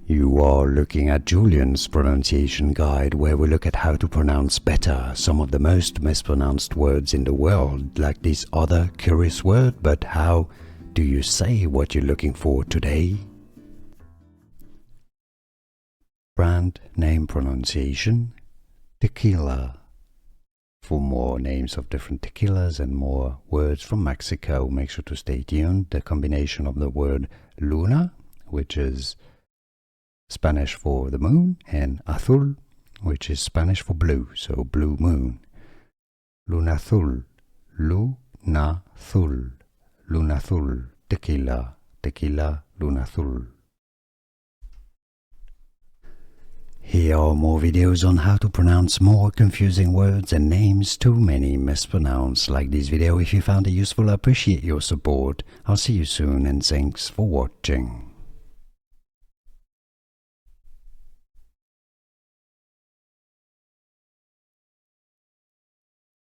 You are looking at Julian's pronunciation guide, where we look at how to pronounce better some of the most mispronounced words in the world, like this other curious word. But how do you say what you're looking for today? Brand name pronunciation: tequila. For more names of different tequilas and more words from Mexico, make sure to stay tuned. The combination of the word luna, which is Spanish for the moon, and azul, which is Spanish for blue, so blue moon. Lunazul, lunazul, lunazul, tequila, tequila, lunazul. Here are more videos on how to pronounce more confusing words and names too many mispronounced. Like this video if you found it useful. I appreciate your support. I'll see you soon and thanks for watching.